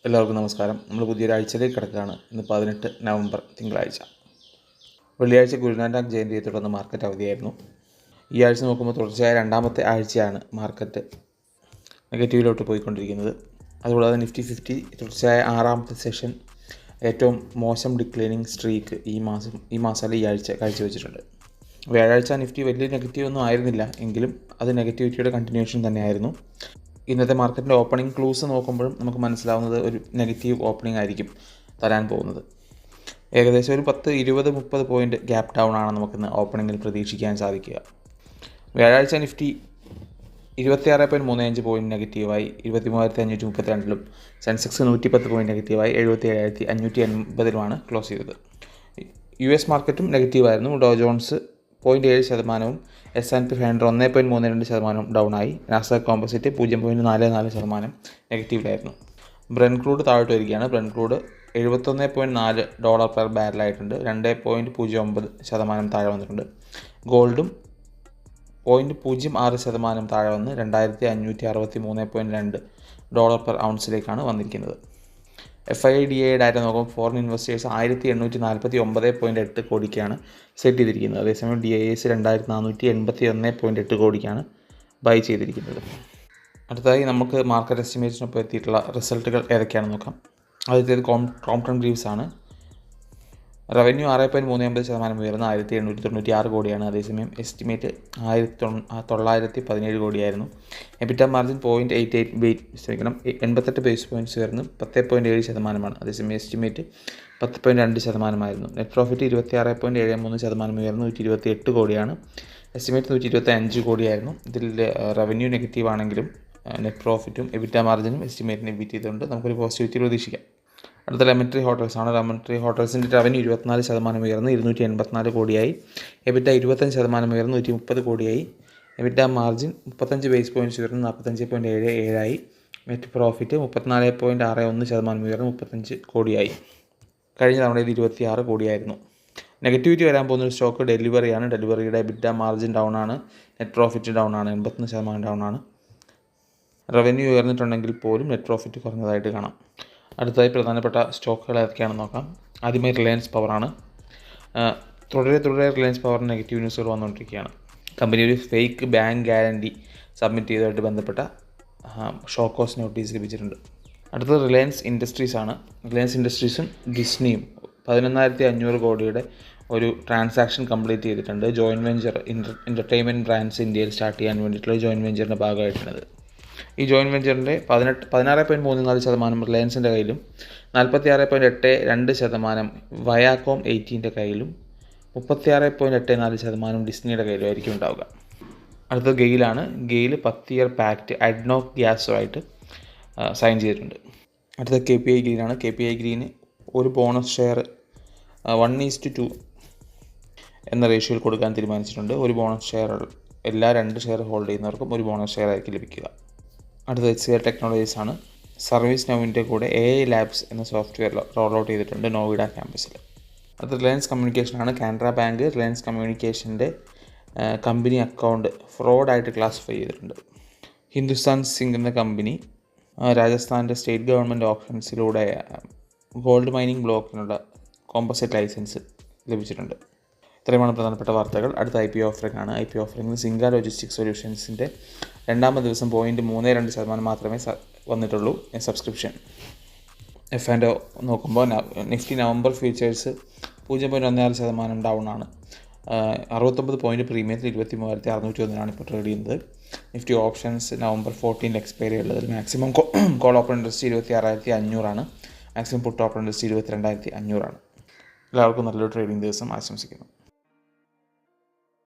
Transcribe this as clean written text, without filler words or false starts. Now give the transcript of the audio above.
എല്ലാവർക്കും നമസ്കാരം. നമ്മൾ പുതിയൊരാഴ്ചയിലേക്ക് കിടക്കുകയാണ്. ഇന്ന് 18 നവംബർ തിങ്കളാഴ്ച. വെള്ളിയാഴ്ച ഗുരുനാനക് ജയന്തിയെ തുടർന്ന് മാർക്കറ്റ് അവധിയായിരുന്നു. ഈ ആഴ്ച നോക്കുമ്പോൾ തുടർച്ചയായ രണ്ടാമത്തെ ആഴ്ചയാണ് മാർക്കറ്റ് നെഗറ്റീവിലോട്ട് പോയിക്കൊണ്ടിരിക്കുന്നത്. അതുകൂടാതെ നിഫ്റ്റി 50 തുടർച്ചയായ 6ാമത്തെ സെഷൻ ഏറ്റവും മോശം ഡിക്ലൈനിങ് സ്ട്രീക്ക് ഈ മാസം ഈ ആഴ്ച കാഴ്ചവെച്ചിട്ടുണ്ട്. വ്യാഴാഴ്ച നിഫ്റ്റി വലിയ നെഗറ്റീവൊന്നും ആയിരുന്നില്ല എങ്കിലും അത് നെഗറ്റിവിറ്റിയുടെ കണ്ടിന്യൂഷൻ തന്നെയായിരുന്നു. ഇന്നത്തെ മാർക്കറ്റിൻ്റെ ഓപ്പണിംഗ് ക്ലൂസ് നോക്കുമ്പോഴും നമുക്ക് മനസ്സിലാവുന്നത് ഒരു നെഗറ്റീവ് ഓപ്പണിംഗ് ആയിരിക്കും തരാൻ പോകുന്നത്. ഏകദേശം ഒരു 10, 20, 30 പോയിൻ്റ് ഗ്യാപ്പ് ഡൗൺ ആണ് നമുക്കിന്ന് ഓപ്പണിങ്ങിൽ പ്രതീക്ഷിക്കാൻ സാധിക്കുക. വ്യാഴാഴ്ച നിഫ്റ്റി 26.35 പോയിൻറ്റ് നെഗറ്റീവായി 23,532 സെൻസെക്സ് 110 പോയിൻറ്റ് നെഗറ്റീവായി 77,580 ക്ലോസ് ചെയ്തത്. US മാർക്കറ്റും നെഗറ്റീവായിരുന്നു. ഡോ ജോൺസ് 0.7%, S&P 500 1.32% ഡൗണായി. നാസ്ഡാക്ക് കോമ്പോസിറ്റ് 0.44% നെഗറ്റീവിലായിരുന്നു. ബ്രെന്റ് ക്രൂഡ് താഴോട്ട് വരികയാണ്. Brent crude $71.4 per ബാരലായിട്ടുണ്ട്. 2.09% താഴെ വന്നിട്ടുണ്ട്. ഗോൾഡും 0.06% താഴെ വന്ന് $2,563.2 പെർ ഔൺസിലേക്കാണ് വന്നിരിക്കുന്നത്. FIDA ഡാറ്റ നോക്കുമ്പോൾ ഫോറിൻ ഇൻവെസ്റ്റേഴ്സ് 1,849.8 കോടിക്കാണ് സെറ്റ് ചെയ്തിരിക്കുന്നത്. അതേസമയം DIS 2,481.8 കോടിക്കാണ് ബൈ ചെയ്തിരിക്കുന്നത്. അടുത്തതായി നമുക്ക് മാർക്കറ്റ് എസ്റ്റിമേറ്റ്സിനൊപ്പം എത്തിയിട്ടുള്ള റിസൾട്ടുകൾ ഏതൊക്കെയാണെന്ന് നോക്കാം. ആദ്യത്തേത് ക്രോംപ്ടൺ ഗ്രീവ്സ് ആണ്. റവന്യൂ 6.39% ഉയർന്ന് 1,896 കോടിയാണ്. അതേസമയം എസ്റ്റിമേറ്റ് 1,917 കോടിയായിരുന്നു. എബിറ്റ മാർജിൻ 88 ബേസ് പോയിൻറ്റ്സ് ഉയർന്ന് 10.7%. അതേസമയം എസ്റ്റിമേറ്റ് 10.2% നെറ്റ് പ്രോഫിറ്റ് 26.73% ഉയർന്ന് 128 കോടിയാണ്. എസ്റ്റിമേറ്റ് 125 കോടിയായിരുന്നു. ഇതിൽ റവന്യൂ നെഗറ്റീവ് ആണെങ്കിലും നെറ്റ് പ്രോഫിറ്റും എബിറ്റ മാർജിനും എസ്റ്റിമേറ്റിനെ ബീറ്റ് ചെയ്തുകൊണ്ട് നമുക്കൊരു പോസിറ്റിവിറ്റി പ്രതീക്ഷിക്കാം. അടുത്ത ലെമൻട്രി ഹോട്ടൽസ് ആണ്. ലെമൻട്രി ഹോട്ടൽസിൻ്റെ റവന്യൂ 24% ഉയർന്ന് 284 കോടിയായി. എബിറ്റ 25% ഉയർന്ന് 130 കോടിയായി. എബിറ്റ മാർജിൻ 35 ബേസ് പോയിൻറ്റ്സ് ഉയർന്ന് 45.77 നെറ്റ് പ്രോഫിറ്റ് 34.61% ഉയർന്ന് 35 കോടിയായി. കഴിഞ്ഞ തവണയിൽ 26 കോടിയായിരുന്നു. നെഗറ്റിവിറ്റി വരാൻ പോകുന്നൊരു സ്റ്റോക്ക് ഡെലിവറിയാണ്. ഡെലിവറിയുടെ എബിറ്റ മാർജിൻ ഡൗൺ ആണ്. നെറ്റ് പ്രോഫിറ്റ് ഡൗൺ ആണ്. 81% ഡൗൺ ആണ്. റവന്യൂ ഉയർന്നിട്ടുണ്ടെങ്കിൽ പോലും നെറ്റ് പ്രോഫിറ്റ് കുറഞ്ഞതായിട്ട് കാണാം. അടുത്തതായി പ്രധാനപ്പെട്ട സ്റ്റോക്കുകൾ ഏതൊക്കെയാണെന്ന് നോക്കാം. ആദ്യമായി റിലയൻസ് പവറാണ്. തുടരെ റിലയൻസ് പവറിന് നെഗറ്റീവ് ന്യൂസുകൾ വന്നുകൊണ്ടിരിക്കുകയാണ്. കമ്പനി ഒരു ഫേക്ക് ബാങ്ക് ഗ്യാരണ്ടി സബ്മിറ്റ് ചെയ്തതായിട്ട് ബന്ധപ്പെട്ട ഷോക്കോസ് നോട്ടീസ് ലഭിച്ചിട്ടുണ്ട്. അടുത്തത് റിലയൻസ് ഇൻഡസ്ട്രീസ് ആണ്. റിലയൻസ് ഇൻഡസ്ട്രീസും ഡിസ്നിയും 11,500 കോടിയുടെ ഒരു ട്രാൻസാക്ഷൻ കംപ്ലീറ്റ് ചെയ്തിട്ടുണ്ട്. ജോയിൻറ്റ് വെഞ്ചർ എൻ്റർടൈൻമെൻറ്റ് ബ്രാൻഡ്സ് ഇന്ത്യയിൽ സ്റ്റാർട്ട് ചെയ്യാൻ വേണ്ടിയിട്ടുള്ള ജോയിൻറ്റ് വെഞ്ചറിൻ്റെ ഭാഗമായിട്ടാണിത്. ഈ ജോയിൻറ്റ് വെഞ്ചറിൻ്റെ 16.34% റിലയൻസിൻ്റെ കയ്യിലും 46.82% വയാകോം 18ൻ്റെ കയ്യിലും 36.84% ഡിസ്നിയുടെ കയ്യിലും ആയിരിക്കും ഉണ്ടാവുക. അടുത്തത് ഗെയിലാണ്. ഗെയിൽ 10 ഇയർ പാക്റ്റ് അഡ്നോക് ഗ്യാസുമായിട്ട് സൈൻ ചെയ്തിട്ടുണ്ട്. അടുത്തത് KPI ഗ്രീനാണ്. KPI ഗ്രീന് ഒരു ബോണസ് ഷെയർ 1:2 എന്ന റേഷ്യോയിൽ കൊടുക്കാൻ തീരുമാനിച്ചിട്ടുണ്ട്. ഒരു ബോണസ് ഷെയർ എല്ലാ 2 ഷെയർ ഹോൾഡ് ചെയ്യുന്നവർക്കും ഒരു ബോണസ് ഷെയർ ആയിരിക്കും ലഭിക്കുക. അടുത്തത് HCL ടെക്നോളജീസ് ആണ്. സർവീസ് നൗവിൻ്റെ കൂടെ AI ലാബ്സ് എന്ന സോഫ്റ്റ്വെയർ റോൾ ഔട്ട് ചെയ്തിട്ടുണ്ട് നോയിഡ ക്യാമ്പസിൽ. അടുത്ത റിലയൻസ് കമ്മ്യൂണിക്കേഷനാണ്. കാനറ ബാങ്ക് റിലയൻസ് കമ്മ്യൂണിക്കേഷൻ്റെ കമ്പനി അക്കൗണ്ട് ഫ്രോഡായിട്ട് ക്ലാസിഫൈ ചെയ്തിട്ടുണ്ട്. ഹിന്ദുസ്ഥാൻ സിങ്ക് എന്ന കമ്പനി രാജസ്ഥാൻ്റെ സ്റ്റേറ്റ് ഗവൺമെൻറ് ഓപ്ഷൻസിലൂടെ ഗോൾഡ് മൈനിങ് ബ്ലോക്കിനുള്ള കോമ്പോസിറ്റ് ലൈസൻസ് ലഭിച്ചിട്ടുണ്ട്. ഇത്രയുമാണ് പ്രധാനപ്പെട്ട വാർത്തകൾ. അടുത്ത IPO ഓഫറിംഗ് ആണ്. IPO ഓഫറിംഗിൽ സിംഗ ലോജിസ്റ്റിക്സ് സൊല്യൂഷൻസിൻ്റെ 2ാമത്തെ ദിവസം 0.32% മാത്രമേ വന്നിട്ടുള്ളൂ സബ്സ്ക്രിപ്ഷൻ. F&O നോക്കുമ്പോൾ നിഫ്റ്റി നവംബർ ഫ്യൂച്ചേഴ്സ് 0.16% ഡൗൺ ആണ്. 69 പോയിൻറ്റ് പ്രീമിയത്തിൽ 23,601 ഇപ്പോൾ ട്രേഡ് ചെയ്യുന്നത്. നിഫ്റ്റി ഓപ്ഷൻസ് നവംബർ 14 എക്സ്പയറി ഉള്ളതിൽ maximum call open interest 26,500 maximum put open interest 22,500. എല്ലാവർക്കും നല്ലൊരു ട്രേഡിംഗ് ദിവസം ആശംസിക്കുന്നു.